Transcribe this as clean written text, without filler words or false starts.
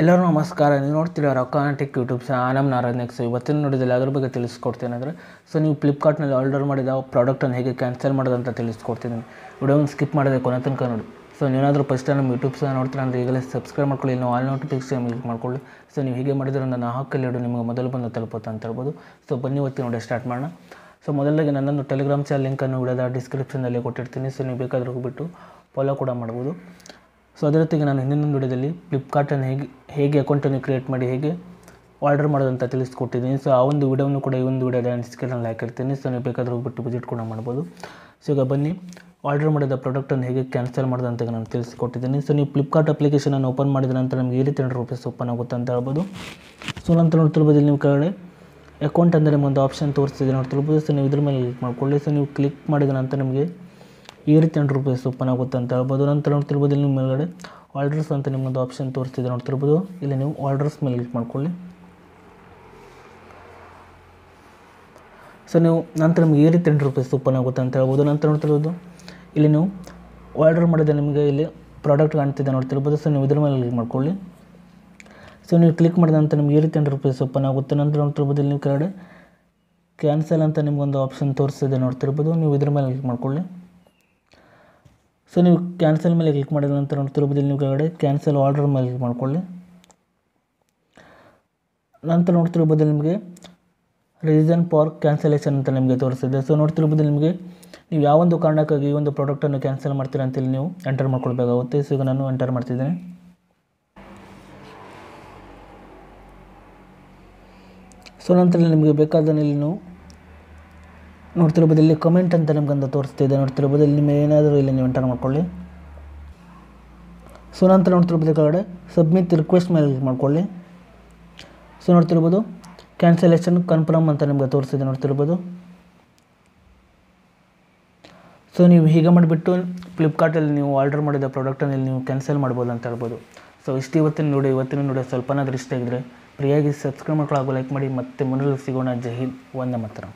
ಎಲ್ಲರೂ ನಮಸ್ಕಾರ. ನೀವು ನೋಡ್ತೀರಾ ರೊಕ್ಕಾಂಟಿಕ್ ಯೂಟ್ಯೂಬ್ ಚಾನಲ್ ನಾರಾಯಣ್. ಸೊ ಇವತ್ತಿನ ನೋಡಿದಲ್ಲಿ ಅದ್ರ ಬಗ್ಗೆ ತಿಳಿಸ್ಕೊಡ್ತೀನಿ. ಅಂದರೆ ನೀವು ಫ್ಲಿಪ್ಕಾರ್ಟ್ನಲ್ಲಿ ಆರ್ಡರ್ ಮಾಡಿದ ಪ್ರಾಡಕ್ಟನ್ನು ಹೇಗೆ ಕ್ಯಾನ್ಸಲ್ ಮಾಡೋದಂತ ತಿಳಿಸ್ಕೊಡ್ತೀನಿ. ವಿಡಿಯೋನ ಸ್ಕಿಪ್ ಮಾಡಿದೆ ಕೊನೆ ತನಕ ನೋಡಿ. ಸೊ ನೀವೇನಾದರೂ ಫಸ್ಟ್ ನಮ್ಮ ಯೂಟ್ಯೂಬ್ ಚಾನಲ್ ನೋಡ್ತೀರಾ ಅಂದರೆ ಈಗಲೇ ಸಬ್ಸ್ಕ್ರೈಬ್ ಮಾಡ್ಕೊಳ್ಳಿ, ನೀವು ಆಲ್ ನೋಟಿಫಿಕೇಶನ್ ಕ್ಲಿಕ್ ಮಾಡ್ಕೊಳ್ಳಿ. ಸೊ ನೀವು ಹೀಗೆ ಮಾಡಿದ್ರೆ ನಾನು ಹಾಕಲ್ಲಿ ಹಿಡಿದು ನಿಮಗೆ ಮೊದಲು ಬಂದು ತಲುಪುತ್ತೆ ಅಂತ ಹೇಳ್ಬೋದು. ಸೊ ಬನ್ನಿ ಇವತ್ತಿನ ನೋಡಿ ಸ್ಟಾರ್ಟ್ ಮಾಡೋಣ. ಸೊ ಮೊದಲಾಗಿ ನನ್ನೊಂದು ಟೆಲಿಗ್ರಾಮ್ ಚಾನಲ್ ಲಿಂಕನ್ನು ವಿಡಿಯೋದ ಡಿಸ್ಕ್ರಿಪ್ಷನಲ್ಲಿ ಕೊಟ್ಟಿರ್ತೀನಿ. ಸೊ ನೀವು ಬೇಕಾದರೂ ಹೋಗ್ಬಿಟ್ಟು ಫಾಲೋ ಕೂಡ ಮಾಡ್ಬೋದು. ಸೊ ಅದೇ ರೀತಿಗೆ ನಾನು ಹಿಂದಿನ ವಿಡಿಯೋದಲ್ಲಿ ಫ್ಲಿಪ್ಕಾರ್ಟನ್ನು ಹೇಗೆ ಅಕೌಂಟನ್ನು ಕ್ರಿಯೇಟ್ ಮಾಡಿ ಹೇಗೆ ಆರ್ಡರ್ ಮಾಡೋದಂತ ತಿಳಿಸ್ಕೊಟ್ಟಿದ್ದೀನಿ. ಸೊ ಆ ಒಂದು ವಿಡಿಯೋನು ಕೂಡ ಈ ಒಂದು ವಿಡಿಯೋದ ಡಿಸ್ಕ್ರಿಪ್ಷನಲ್ಲಿ ಹಾಕಿರ್ತೀನಿ. ಸೊ ನೀವು ಬೇಕಾದರೂ ಹೋಗ್ಬಿಟ್ಟು ವಿಸಿಟ್ ಕೂಡ ಮಾಡ್ಬೋದು. ಸೊ ಈಗ ಬನ್ನಿ ಆರ್ಡರ್ ಮಾಡಿದ ಪ್ರಾಡಕ್ಟನ್ನು ಹೇಗೆ ಕ್ಯಾನ್ಸಲ್ ಮಾಡೋದಂತ ನಾನು ತಿಳಿಸ್ಕೊಟ್ಟಿದ್ದೀನಿ. ಸೊ ನೀವು ಫ್ಲಿಪ್ಕಾರ್ಟ್ ಅಪ್ಲಿಕೇಶನನ್ನು ಓಪನ್ ಮಾಡಿದ ನಂತರ ನಮಗೆ ₹300 ಓಪನ್ ಆಗುತ್ತೆ ಅಂತ ಹೇಳ್ಬೋದು. ಸೊ ನಂತರ ನೋಡ್ತಿರ್ಬೋದು ನೀವು ಕೆಳಗಡೆ ಅಕೌಂಟ್ ಅಂದರೆ ನಿಮ್ಮೊಂದು ಆಪ್ಷನ್ ತೋರಿಸ್ತಿದೆ ನೋಡ್ತಿರ್ಬೋದು. ಸೊ ನೀವು ಇದ್ರ ಮೇಲೆ ಕ್ಲಿಕ್ ಮಾಡ್ಕೊಳ್ಳಿ. ಸೊ ನೀವು ಕ್ಲಿಕ್ ಮಾಡಿದ ನಂತರ ನಿಮಗೆ ₹300 ಓಪನ್ ಆಗುತ್ತೆ ಅಂತ ಹೇಳ್ಬೋದು. ನಂತರ ನೋಡ್ತಿರ್ಬೋದು ಇಲ್ಲಿ ನಿಮ್ಮ ಮೇಲ್ಗಡೆ ಆರ್ಡರ್ಸ್ ಅಂತ ನಿಮ್ಮೊಂದು ಆಪ್ಷನ್ ತೋರಿಸ್ತಿದೆ ನೋಡ್ತಿರ್ಬೋದು. ಇಲ್ಲಿ ನೀವು ಆರ್ಡರ್ಸ್ ಮೇಲೆ ಕ್ಲಿಕ್ ಮಾಡ್ಕೊಳ್ಳಿ. ಸೊ ನೀವು ನಂತರ ನಿಮಗೆ ₹300 ಓಪನ್ ಆಗುತ್ತೆ ಅಂತ ಹೇಳ್ಬೋದು. ನಂತರ ನೋಡ್ತಿರ್ಬೋದು ಇಲ್ಲಿ ನೀವು ಆರ್ಡರ್ ಮಾಡಿದ ನಿಮಗೆ ಇಲ್ಲಿ ಪ್ರಾಡಕ್ಟ್ ಕಾಣ್ತಿದೆ ನೋಡ್ತಿರ್ಬೋದು. ಸೊ ನೀವು ಇದ್ರ ಮೇಲೆ ಕ್ಲಿಕ್ ಮಾಡ್ಕೊಳ್ಳಿ. ಸೊ ನೀವು ಕ್ಲಿಕ್ ಮಾಡಿದ ನಂತರ ನಿಮಗೆ ₹300 ಓಪನ್ ಆಗುತ್ತೆ. ನಂತರ ನೋಡ್ತಿರ್ಬೋದು ಇಲ್ಲಿ ನೀವು ಕೆಳಗಡೆ ಕ್ಯಾನ್ಸಲ್ ಅಂತ ನಿಮಗೊಂದು ಆಪ್ಷನ್ ತೋರಿಸ್ತಿದೆ ನೋಡ್ತಿರ್ಬೋದು. ನೀವು ಇದ್ರ ಮೇಲೆ ಕ್ಲಿಕ್ ಮಾಡ್ಕೊಳ್ಳಿ. ಸೊ ನೀವು ಕ್ಯಾನ್ಸಲ್ ಮೇಲೆ ಕ್ಲಿಕ್ ಮಾಡಿದ ನಂತರ ನೋಡ್ತಿರ್ಬೋದು ಇಲ್ಲಿ ನೀವು ಕೆಳಗಡೆ ಕ್ಯಾನ್ಸಲ್ ಆರ್ಡರ್ ಮೇಲೆ ಕ್ಲಿಕ್ ಮಾಡ್ಕೊಳ್ಳಿ. ನಂತರ ನೋಡ್ತಿರ್ಬೋದು ನಿಮಗೆ ರೀಸನ್ ಫಾರ್ ಕ್ಯಾನ್ಸಲೇಷನ್ ಅಂತ ನಿಮಗೆ ತೋರಿಸ್ತಿದೆ. ಸೊ ನೋಡ್ತಿರ್ಬೋದು ನಿಮಗೆ ನೀವು ಯಾವೊಂದು ಕಾರಣಕ್ಕಾಗಿ ಈ ಒಂದು ಪ್ರಾಡಕ್ಟನ್ನು ಕ್ಯಾನ್ಸಲ್ ಮಾಡ್ತೀರಾ ಅಂತೇಳಿ ನೀವು ಎಂಟರ್ ಮಾಡ್ಕೊಳ್ಬೇಕಾಗುತ್ತೆ. ಸೊ ಈಗ ನಾನು ಎಂಟರ್ ಮಾಡ್ತಿದ್ದೇನೆ. ಸೊ ನಂತರ ನಿಮಗೆ ಬೇಕಾದ ಇಲ್ಲಿ ನೀವು ನೋಡ್ತಿರ್ಬೋದು ಇಲ್ಲಿ ಕಮೆಂಟ್ ಅಂತ ನಿಮ್ಗಂತ ತೋರಿಸ್ತಿದೆ ನೋಡ್ತಿರ್ಬೋದು. ಇಲ್ಲಿ ನಿಮ್ಮ ಏನಾದರೂ ಇಲ್ಲಿ ನೀವು ಎಂಟರ್ ಮಾಡ್ಕೊಳ್ಳಿ. ಸೊ ನಂತರ ನೋಡ್ತಿರ್ಬೋದು ಕೆಳಗಡೆ ಸಬ್ಮಿಟ್ ರಿಕ್ವೆಸ್ಟ್ ಮೇಲೆ ಕ್ಲಿಕ್ ಮಾಡ್ಕೊಳ್ಳಿ. ಸೊ ನೋಡ್ತಿರ್ಬೋದು ಕ್ಯಾನ್ಸಲೇಷನ್ ಕನ್ಫರ್ಮ್ ಅಂತ ನಿಮ್ಗೆ ತೋರಿಸ್ತಿದೆ ನೋಡ್ತಿರ್ಬೋದು. ಸೊ ನೀವು ಹೀಗೆ ಮಾಡಿಬಿಟ್ಟು ಫ್ಲಿಪ್ಕಾರ್ಟಲ್ಲಿ ನೀವು ಆರ್ಡರ್ ಮಾಡಿದ ಪ್ರಾಡಕ್ಟನ್ನು ಇಲ್ಲಿ ನೀವು ಕ್ಯಾನ್ಸಲ್ ಮಾಡ್ಬೋದು ಅಂತ ಹೇಳ್ಬೋದು. ಸೊ ಇವತ್ತಿನ ವಿಡಿಯೋ ಸ್ವಲ್ಪನಾದರೂ ಇಷ್ಟ ಆಗಿದ್ರೆ ಫ್ರೀಯಾಗಿ ಸಬ್ಸ್ಕ್ರೈಬ್ ಮಾಡ್ಕೊಳ್ಳೋ ಹಾಗೂ ಲೈಕ್ ಮಾಡಿ. ಮತ್ತೆ ಮುಂದೆ ಸಿಗೋಣ. ಜೈ ಹಿಂದ್, ವಂದೇ ಮಾತರಂ.